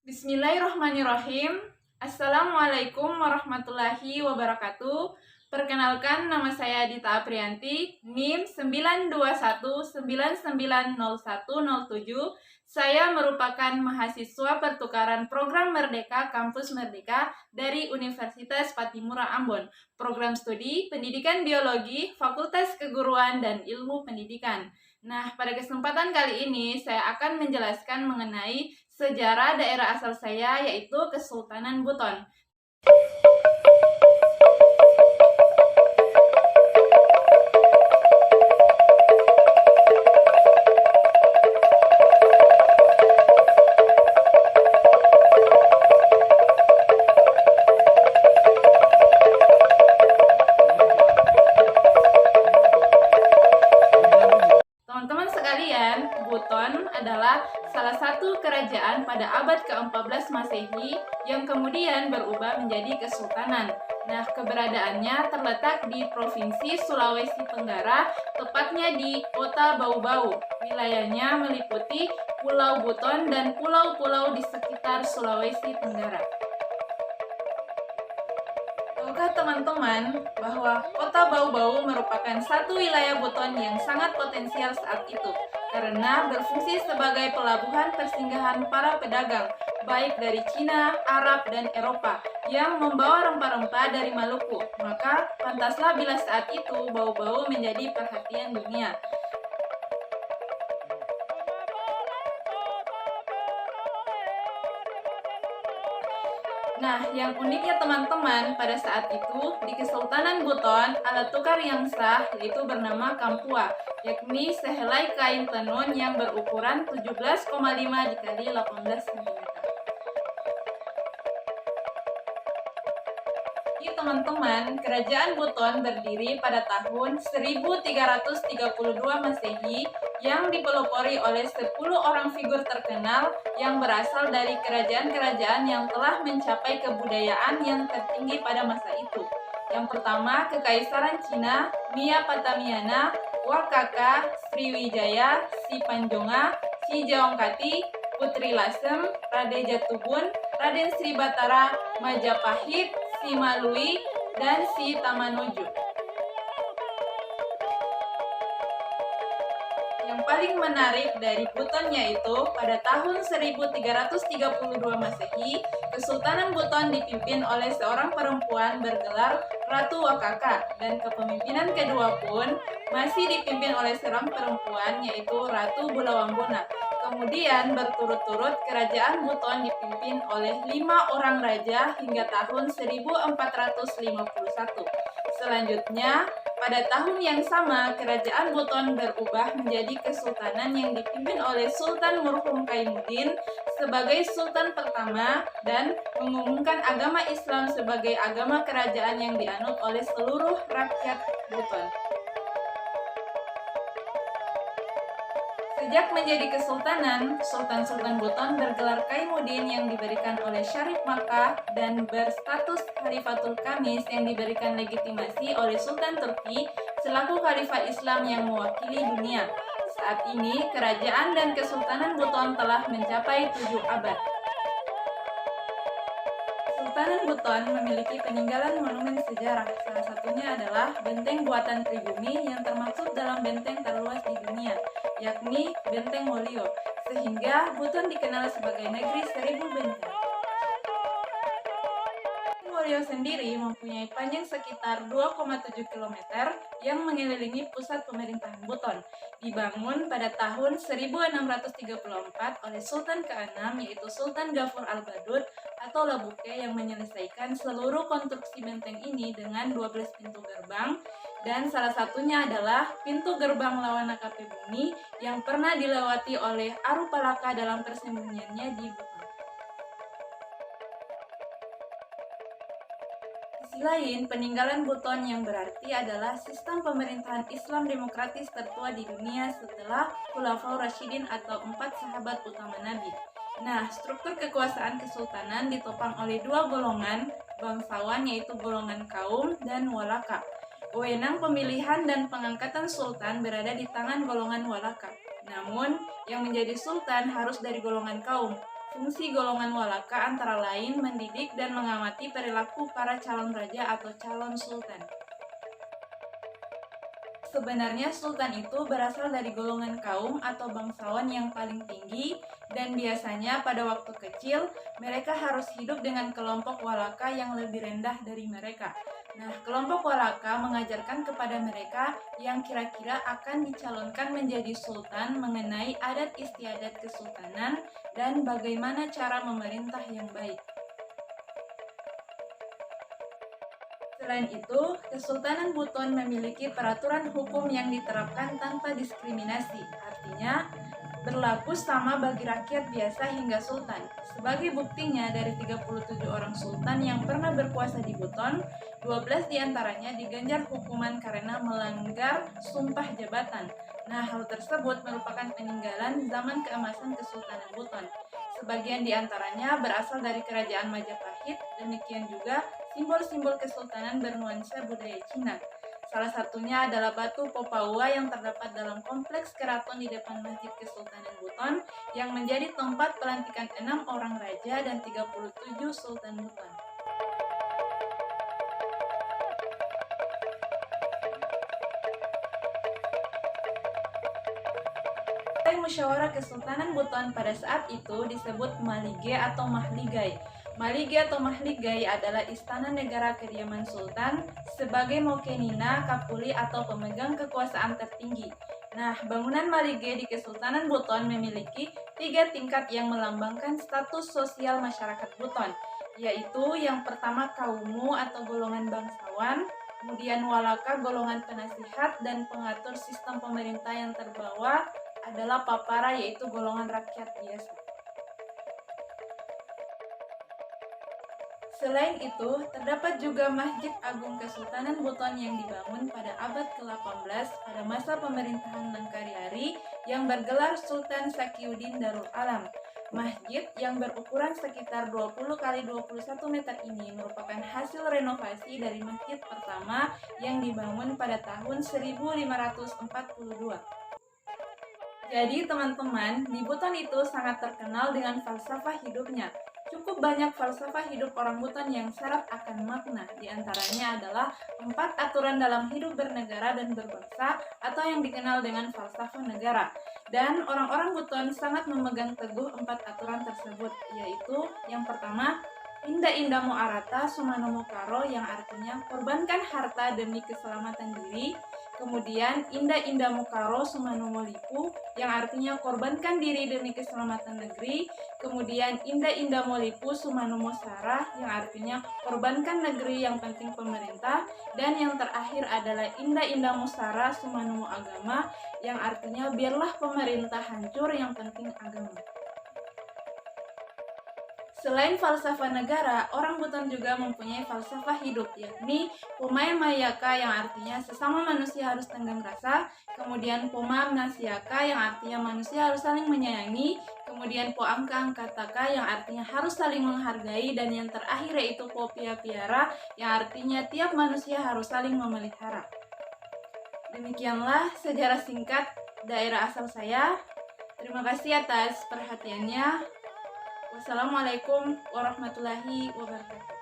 Bismillahirrahmanirrahim. Assalamualaikum warahmatullahi wabarakatuh. Perkenalkan, nama saya Dita Aprianti, NIM 921990107. Saya merupakan mahasiswa pertukaran Program Merdeka Kampus Merdeka dari Universitas Patimura Ambon. Program studi Pendidikan Biologi, Fakultas Keguruan dan Ilmu Pendidikan. Nah, pada kesempatan kali ini saya akan menjelaskan mengenai sejarah daerah asal saya, yaitu Kesultanan Buton. Teman-teman sekalian, Buton adalah salah satu kerajaan pada abad ke-14 Masehi yang kemudian berubah menjadi kesultanan. Nah, keberadaannya terletak di Provinsi Sulawesi Tenggara, tepatnya di Kota Bau-Bau. Wilayahnya meliputi Pulau Buton dan pulau-pulau di sekitar Sulawesi Tenggara. Tahukah teman-teman bahwa Kota Bau-Bau merupakan satu wilayah Buton yang sangat potensial saat itu karena berfungsi sebagai pelabuhan persinggahan para pedagang baik dari Cina, Arab, dan Eropa yang membawa rempah-rempah dari Maluku. Maka pantaslah bila saat itu Bau-Bau menjadi perhatian dunia. Nah, yang uniknya teman-teman, pada saat itu di Kesultanan Buton, alat tukar yang sah yaitu bernama kampua, yakni sehelai kain tenun yang berukuran 17,5 dikali 18 cm. Teman-teman, Kerajaan Buton berdiri pada tahun 1332 Masehi yang dipelopori oleh 10 orang figur terkenal yang berasal dari kerajaan-kerajaan yang telah mencapai kebudayaan yang tertinggi pada masa itu. Yang pertama, Kekaisaran Cina, Mia Patamiana, Wakaka, Sriwijaya, Si Panjonga, Si Jaongkati, Putri Lasem, Rade Jatubun, Raden Sri Batara, Majapahit, Si Malui, dan Si Tamanuju. Yang paling menarik dari Buton yaitu pada tahun 1332 Masehi, Kesultanan Buton dipimpin oleh seorang perempuan bergelar Ratu Wakaka, dan kepemimpinan kedua pun masih dipimpin oleh seorang perempuan yaitu Ratu Bulawambona. Kemudian berturut-turut Kerajaan Buton dipimpin oleh 5 orang raja hingga tahun 1451. Selanjutnya, pada tahun yang sama, Kerajaan Buton berubah menjadi kesultanan yang dipimpin oleh Sultan Murhum Kaimuddin sebagai sultan pertama dan mengumumkan agama Islam sebagai agama kerajaan yang dianut oleh seluruh rakyat Buton. Sejak menjadi kesultanan, Sultan-Sultan Buton bergelar Kaimuddin yang diberikan oleh Syarif Makkah dan berstatus Khalifatul Khamis yang diberikan legitimasi oleh Sultan Turki selaku Khalifah Islam yang mewakili dunia. Saat ini, kerajaan dan Kesultanan Buton telah mencapai 7 abad. Kesultanan Buton memiliki peninggalan monumen sejarah. Salah satunya adalah benteng buatan pribumi yang termasuk dalam benteng terluas di dunia, yakni Benteng Wolio, sehingga Buton dikenal sebagai negeri 1000 benteng. Wolio sendiri mempunyai panjang sekitar 2,7 km yang mengelilingi pusat pemerintahan Buton. Dibangun pada tahun 1634 oleh Sultan ke-6 yaitu Sultan Ghafur Al-Badud atau Labuke yang menyelesaikan seluruh konstruksi benteng ini dengan 12 pintu gerbang, dan salah satunya adalah pintu gerbang Lawanakape Bumi yang pernah dilewati oleh Arupalaka dalam persembunyiannya di Buton. Di sisi lain, peninggalan Buton yang berarti adalah sistem pemerintahan Islam demokratis tertua di dunia setelah Khulafaur Rasyidin atau 4 sahabat utama Nabi. Nah, struktur kekuasaan kesultanan ditopang oleh 2 golongan bangsawan yaitu golongan kaum dan walaka. Wewenang pemilihan dan pengangkatan sultan berada di tangan golongan walaka. Namun, yang menjadi sultan harus dari golongan kaum. Fungsi golongan walaka antara lain mendidik dan mengamati perilaku para calon raja atau calon sultan. Sebenarnya sultan itu berasal dari golongan kaum atau bangsawan yang paling tinggi, dan biasanya pada waktu kecil mereka harus hidup dengan kelompok walaka yang lebih rendah dari mereka. Nah, kelompok walaka mengajarkan kepada mereka yang kira-kira akan dicalonkan menjadi sultan mengenai adat istiadat kesultanan dan bagaimana cara memerintah yang baik. Selain itu, Kesultanan Buton memiliki peraturan hukum yang diterapkan tanpa diskriminasi, artinya berlaku sama bagi rakyat biasa hingga sultan. Sebagai buktinya, dari 37 orang sultan yang pernah berkuasa di Buton, 12 diantaranya diganjar hukuman karena melanggar sumpah jabatan. Nah, hal tersebut merupakan peninggalan zaman keemasan Kesultanan Buton. Sebagian diantaranya berasal dari kerajaan Majapahit, demikian juga simbol-simbol kesultanan bernuansa budaya Cina. Salah satunya adalah batu Popaua yang terdapat dalam kompleks keraton di depan Masjid Kesultanan Buton yang menjadi tempat pelantikan 6 orang raja dan 37 sultan Buton. Musyawarah Kesultanan Buton pada saat itu disebut Malige atau Mahligai. Malige atau Mahligai adalah istana negara kediaman sultan sebagai Mokenina, Kapuli atau pemegang kekuasaan tertinggi. Nah, bangunan Malige di Kesultanan Buton memiliki 3 tingkat yang melambangkan status sosial masyarakat Buton, yaitu yang pertama Kaumu atau golongan bangsawan, kemudian Walaka golongan penasihat dan pengatur sistem pemerintah yang terbawah adalah Papara yaitu golongan rakyat biasa. Selain itu, terdapat juga Masjid Agung Kesultanan Buton yang dibangun pada abad ke-18 pada masa pemerintahan Mangkariari yang bergelar Sultan Sakiuddin Darul Alam. Masjid yang berukuran sekitar 20 x 21 meter ini merupakan hasil renovasi dari masjid pertama yang dibangun pada tahun 1542. Jadi teman-teman, di Buton itu sangat terkenal dengan falsafah hidupnya. Cukup banyak falsafah hidup orang Buton yang syarat akan makna. Di antaranya adalah 4 aturan dalam hidup bernegara dan berbangsa atau yang dikenal dengan falsafah negara. Dan orang-orang Buton sangat memegang teguh 4 aturan tersebut, yaitu yang pertama, Inda Inda Mu'arata Sumanomo Karo yang artinya korbankan harta demi keselamatan diri. Kemudian Inda Inda Mukaro Sumanomo Lipu yang artinya korbankan diri demi keselamatan negeri. Kemudian Inda Inda Molipu Sumanomo Sarah yang artinya korbankan negeri yang penting pemerintah. Dan yang terakhir adalah Inda Inda Musara Sumanomo Agama yang artinya biarlah pemerintah hancur yang penting agama. Selain falsafah negara, orang Buton juga mempunyai falsafah hidup, yakni Pumai Mayaka yang artinya sesama manusia harus tenggang rasa, kemudian Puma Nasiaka yang artinya manusia harus saling menyayangi, kemudian Poamka Angkataka yang artinya harus saling menghargai, dan yang terakhir yaitu Popia Piara yang artinya tiap manusia harus saling memelihara. Demikianlah sejarah singkat daerah asal saya. Terima kasih atas perhatiannya. Wassalamualaikum warahmatullahi wabarakatuh.